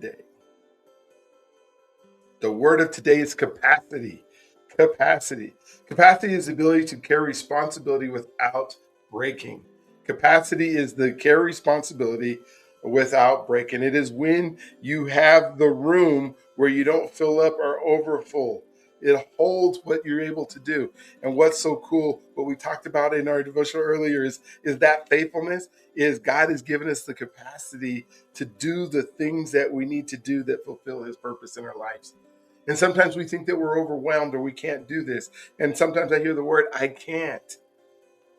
Day. The word of today is capacity. Capacity. Capacity is the ability to carry responsibility without breaking. Capacity is the carry responsibility without breaking. It is when you have the room where you don't fill up or overfull. It holds what you're able to do. And what's so cool, what we talked about in our devotional earlier is that faithfulness is God has given us the capacity to do the things that we need to do that fulfill his purpose in our lives. And sometimes we think that we're overwhelmed or we can't do this. And sometimes I hear the word, I can't.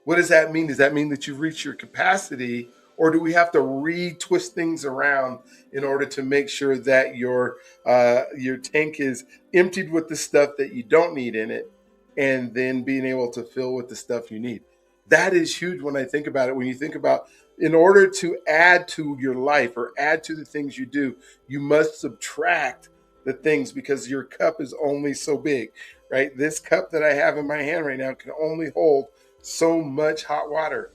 What does that mean? Does that mean that you've reached your capacity? Or do we have to retwist things around in order to make sure that your tank is emptied with the stuff that you don't need in it, and then being able to fill with the stuff you need? That is huge when I think about it. When you think about in order to add to your life or add to the things you do, you must subtract the things because your cup is only so big, right? This cup that I have in my hand right now can only hold so much hot water,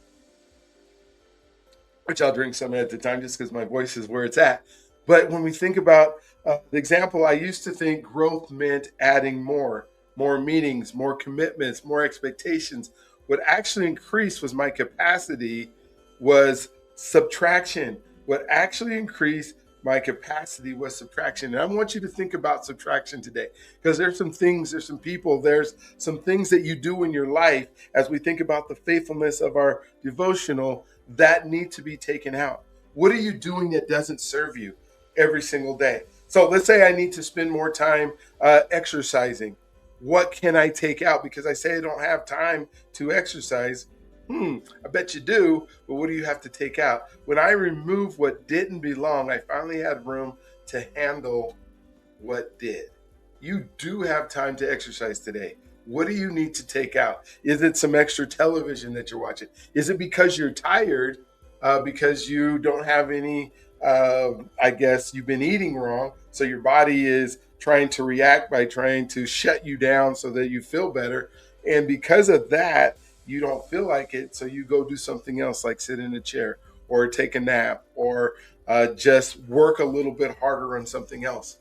which I'll drink some at the time just because my voice is where it's at. But when we think about the example, I used to think growth meant adding more meetings, more commitments, more expectations. What actually increased was my capacity was subtraction. What actually increased my capacity was subtraction. And I want you to think about subtraction today because there's some things, there's some people, there's some things that you do in your life as we think about the faithfulness of our devotional that need to be taken out. What are you doing that doesn't serve you every single day? So let's say I need to spend more time exercising. What can I take out? Because I say I don't have time to exercise. I bet you do, but what do you have to take out? When I removed what didn't belong, I finally had room to handle what did. You do have time to exercise today. What do you need to take out? Is it some extra television that you're watching? Is it because you're tired, because you don't have any, I guess you've been eating wrong, so your body is trying to react by trying to shut you down so that you feel better. And because of that, you don't feel like it, so you go do something else like sit in a chair or take a nap or just work a little bit harder on something else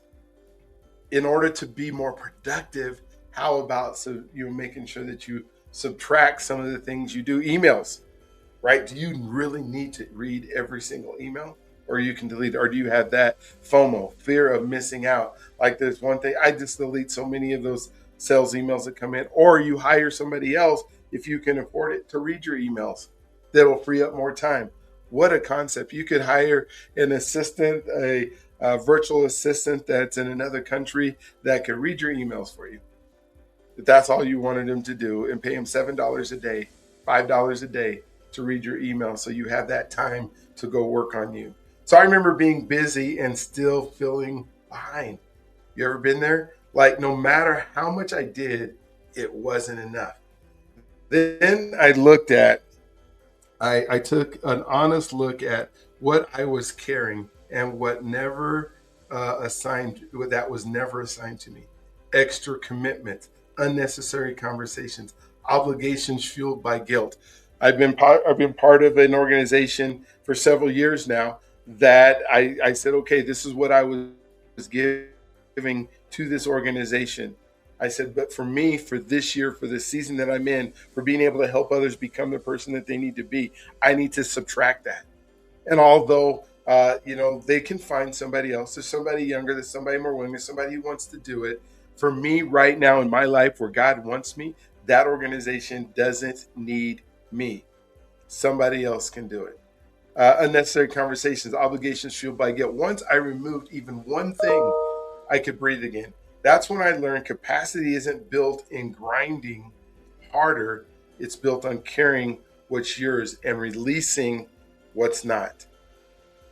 in order to be more productive. How about so you're making sure that you subtract some of the things you do? Emails, right? Do you really need to read every single email? Or you can delete it? Or do you have that FOMO, fear of missing out? Like there's one thing, I just delete so many of those sales emails that come in. Or you hire somebody else, if you can afford it, to read your emails. That'll free up more time. What a concept. You could hire an assistant, a virtual assistant that's in another country that could read your emails for you. If that's all you wanted them to do, and pay them $7 a day, $5 a day to read your email so you have that time to go work on you. So I remember being busy and still feeling behind. You ever been there? Like no matter how much I did, it wasn't enough. Then I took an honest look at what I was carrying and what never that was never assigned to me. Extra commitment, unnecessary conversations, obligations fueled by guilt. I've been part of an organization for several years now that I said, okay, this is what I was giving to this organization. I said, but for me, for this year, for the season that I'm in, for being able to help others become the person that they need to be, I need to subtract that. And although, they can find somebody else, there's somebody younger, there's somebody more willing, there's somebody who wants to do it. For me, right now in my life where God wants me, that organization doesn't need me. Somebody else can do it. Unnecessary conversations, obligations fueled by guilt. Once I removed even one thing, I could breathe again. That's when I learned capacity isn't built in grinding harder, it's built on carrying what's yours and releasing what's not.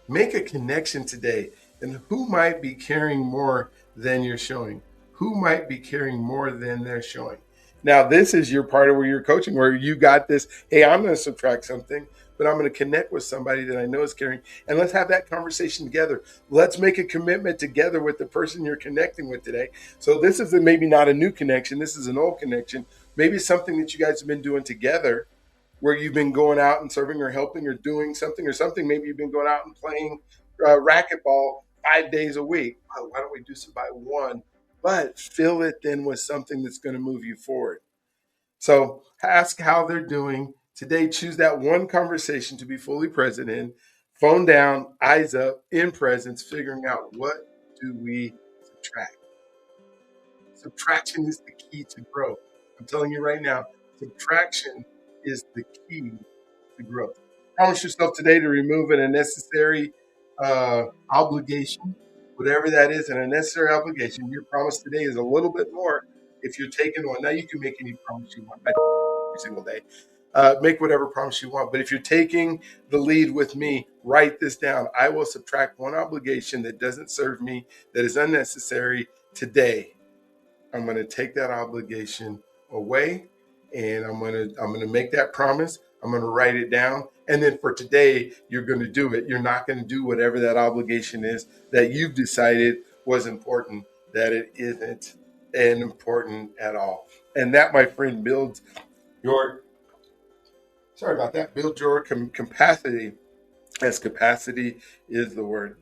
Make a connection today. And who might be carrying more than you're showing? Who might be carrying more than they're showing? Now, this is your part of where you're coaching, where you got this. Hey, I'm going to subtract something, but I'm going to connect with somebody that I know is carrying. And let's have that conversation together. Let's make a commitment together with the person you're connecting with today. So this is maybe not a new connection. This is an old connection. Maybe something that you guys have been doing together where you've been going out and serving or helping or doing something or something. Maybe you've been going out and playing racquetball 5 days a week. Oh, why don't we do some by one? But fill it then with something that's going to move you forward. So ask how they're doing. Today, choose that one conversation to be fully present in. Phone down, eyes up, in presence, figuring out what do we subtract. Subtraction is the key to growth. I'm telling you right now, subtraction is the key to growth. Promise yourself today to remove an unnecessary obligation, whatever that is, an unnecessary obligation. Your promise today is a little bit more if you're taking one. Now you can make any promise you want every single day. Make whatever promise you want. But if you're taking the lead with me, write this down. I will subtract one obligation that doesn't serve me, that is unnecessary today. I'm going to take that obligation away, and I'm going to make that promise. I'm going to write it down, and then for today you're going to do it. You're not going to do whatever that obligation is that you've decided was important, that it isn't important at all. And that, my friend, builds your build your capacity, as capacity is the word.